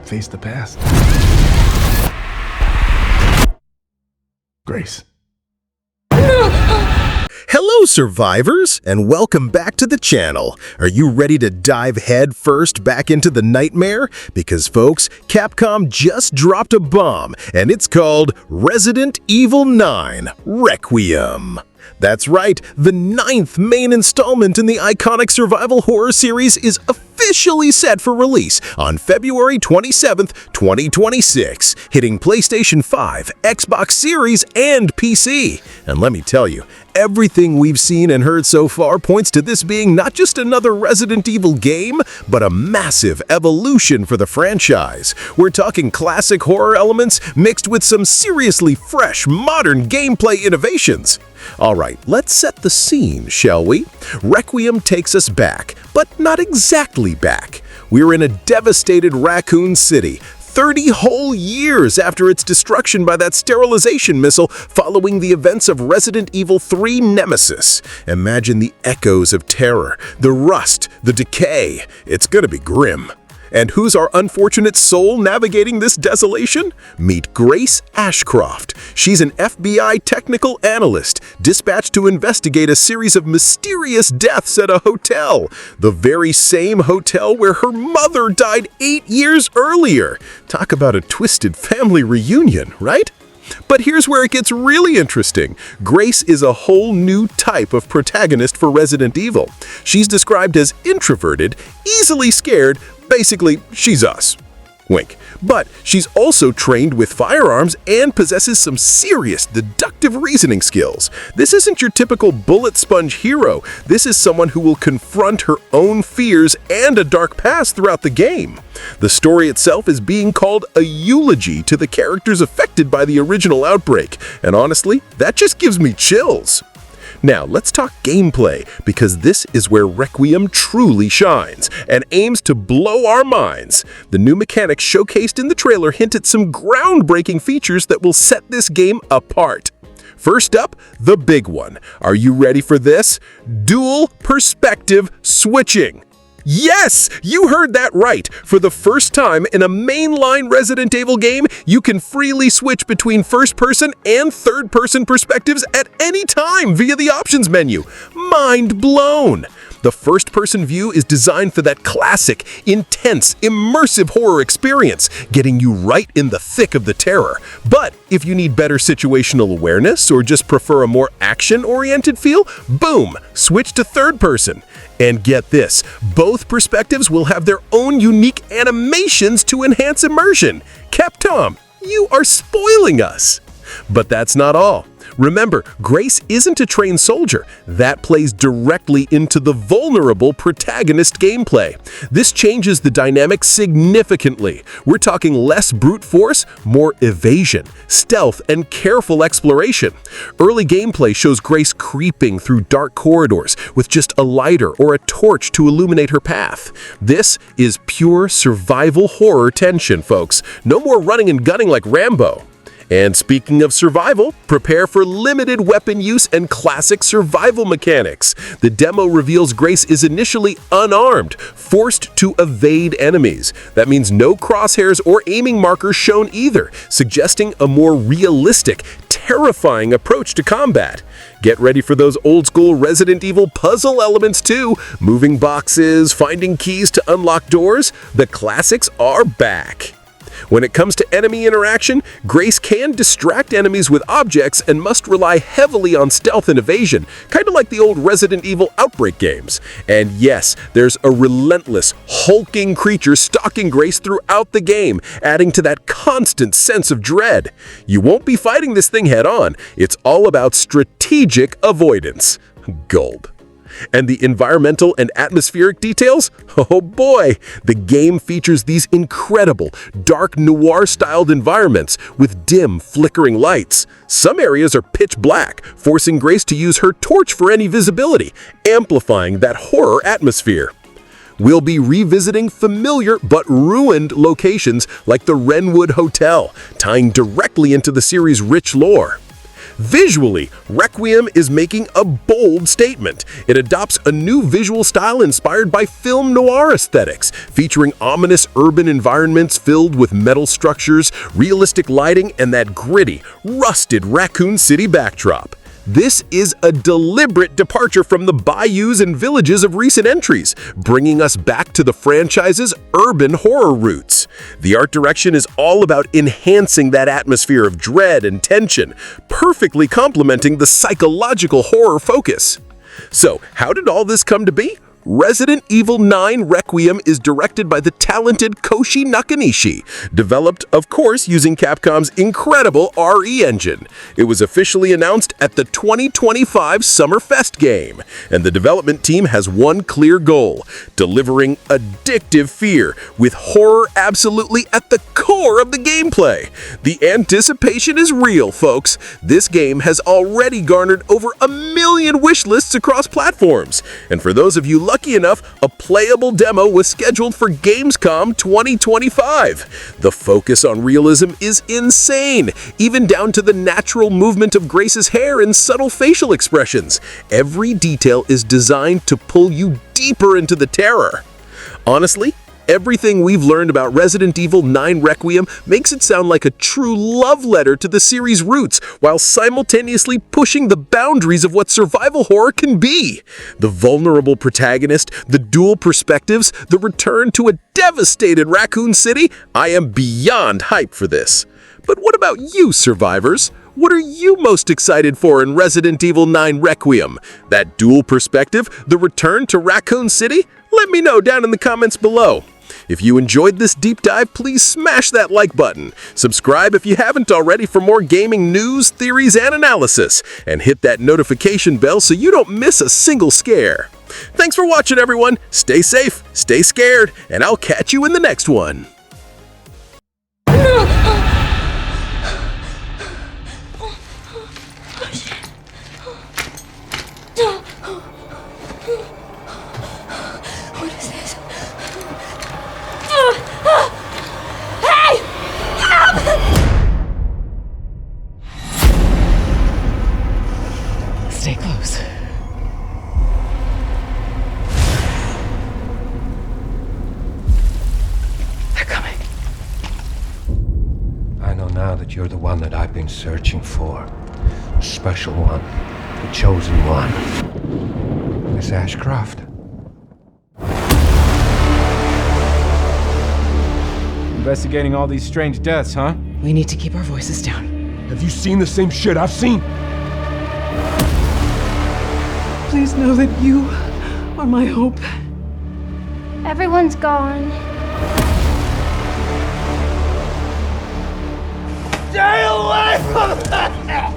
face the past. Grace. Hello, survivors, and welcome back to the channel. Are you ready to dive head first back into the nightmare? Because, folks, Capcom just dropped a bomb, and it's called Resident Evil 9 Requiem. That's right, the 9th main installment in the iconic survival horror series is officially set for release on February 27th, 2026, hitting PlayStation 5, Xbox Series, and PC. And let me tell you, everything we've seen and heard so far points to this being not just another Resident Evil game, but a massive evolution for the franchise. We're talking classic horror elements mixed with some seriously fresh, modern gameplay innovations. Alright, let's set the scene, shall we? Requiem takes us back, but not exactly back. We're in a devastated Raccoon City, 30 whole years after its destruction by that sterilization missile following the events of Resident Evil 3 Nemesis. Imagine the echoes of terror, the rust, the decay. It's gonna be grim. And who's our unfortunate soul navigating this desolation? Meet Grace Ashcroft. She's an FBI technical analyst dispatched to investigate a series of mysterious deaths at a hotel. The very same hotel where her mother died 8 years earlier. Talk about a twisted family reunion, right? But here's where it gets really interesting. Grace is a whole new type of protagonist for Resident Evil. She's described as introverted, easily scared. Basically, she's us. Wink. But she's also trained with firearms and possesses some serious deductive reasoning skills. This isn't your typical bullet sponge hero. This is someone who will confront her own fears and a dark past throughout the game. The story itself is being called a eulogy to the characters affected by the original outbreak, and honestly, that just gives me chills. Now, let's talk gameplay, because this is where Requiem truly shines and aims to blow our minds. The new mechanics showcased in the trailer hint at some groundbreaking features that will set this game apart. First up, the big one. Are you ready for this? Dual perspective switching. Yes, you heard that right. For the first time in a mainline Resident Evil game, you can freely switch between first-person and third-person perspectives at any time via the options menu. Mind blown! The first-person view is designed for that classic, intense, immersive horror experience, getting you right in the thick of the terror. But if you need better situational awareness or just prefer a more action-oriented feel, boom, switch to third-person. And get this, both perspectives will have their own unique animations to enhance immersion. Capcom, you are spoiling us! But that's not all. Remember, Grace isn't a trained soldier. That plays directly into the vulnerable protagonist gameplay. This changes the dynamic significantly. We're talking less brute force, more evasion, stealth, and careful exploration. Early gameplay shows Grace creeping through dark corridors with just a lighter or a torch to illuminate her path. This is pure survival horror tension, folks. No more running and gunning like Rambo. And speaking of survival, prepare for limited weapon use and classic survival mechanics. The demo reveals Grace is initially unarmed, forced to evade enemies. That means no crosshairs or aiming markers shown either, suggesting a more realistic, terrifying approach to combat. Get ready for those old-school Resident Evil puzzle elements too. Moving boxes, finding keys to unlock doors. The classics are back. When it comes to enemy interaction, Grace can distract enemies with objects and must rely heavily on stealth and evasion, kind of like the old Resident Evil Outbreak games. And yes, there's a relentless, hulking creature stalking Grace throughout the game, adding to that constant sense of dread. You won't be fighting this thing head-on. It's all about strategic avoidance. Gulp. And the environmental and atmospheric details? Oh boy! The game features these incredible, dark noir-styled environments with dim, flickering lights. Some areas are pitch black, forcing Grace to use her torch for any visibility, amplifying that horror atmosphere. We'll be revisiting familiar but ruined locations like the Wrenwood Hotel, tying directly into the series' rich lore. Visually, Requiem is making a bold statement. It adopts a new visual style inspired by film noir aesthetics, featuring ominous urban environments filled with metal structures, realistic lighting, and that gritty, rusted Raccoon City backdrop. This is a deliberate departure from the bayous and villages of recent entries, bringing us back to the franchise's urban horror roots. The art direction is all about enhancing that atmosphere of dread and tension, perfectly complementing the psychological horror focus. So, how did all this come to be? Resident Evil 9 Requiem is directed by the talented Koshi Nakanishi, developed, of course, using Capcom's incredible RE engine. It was officially announced at the 2025 Summer Fest game, and the development team has one clear goal: delivering addictive fear, with horror absolutely at the core of the gameplay. The anticipation is real, folks. This game has already garnered over 1 million wish lists across platforms, and for those of you lucky enough, a playable demo was scheduled for Gamescom 2025. The focus on realism is insane, even down to the natural movement of Grace's hair and subtle facial expressions. Every detail is designed to pull you deeper into the terror. Honestly, everything we've learned about Resident Evil 9 Requiem makes it sound like a true love letter to the series' roots, while simultaneously pushing the boundaries of what survival horror can be. The vulnerable protagonist, the dual perspectives, the return to a devastated Raccoon City. I am beyond hyped for this. But what about you, survivors? What are you most excited for in Resident Evil 9 Requiem? That dual perspective, the return to Raccoon City? Let me know down in the comments below. If you enjoyed this deep dive, please smash that like button. Subscribe if you haven't already for more gaming news, theories, and analysis. And hit that notification bell so you don't miss a single scare. Thanks for watching, everyone. Stay safe, stay scared, and I'll catch you in the next one. What is this? Stay close. They're coming. I know now that you're the one that I've been searching for. The special one. The chosen one. Miss Ashcroft. Investigating all these strange deaths, huh? We need to keep our voices down. Have you seen the same shit I've seen? Please know that you are my hope. Everyone's gone. Stay away from that!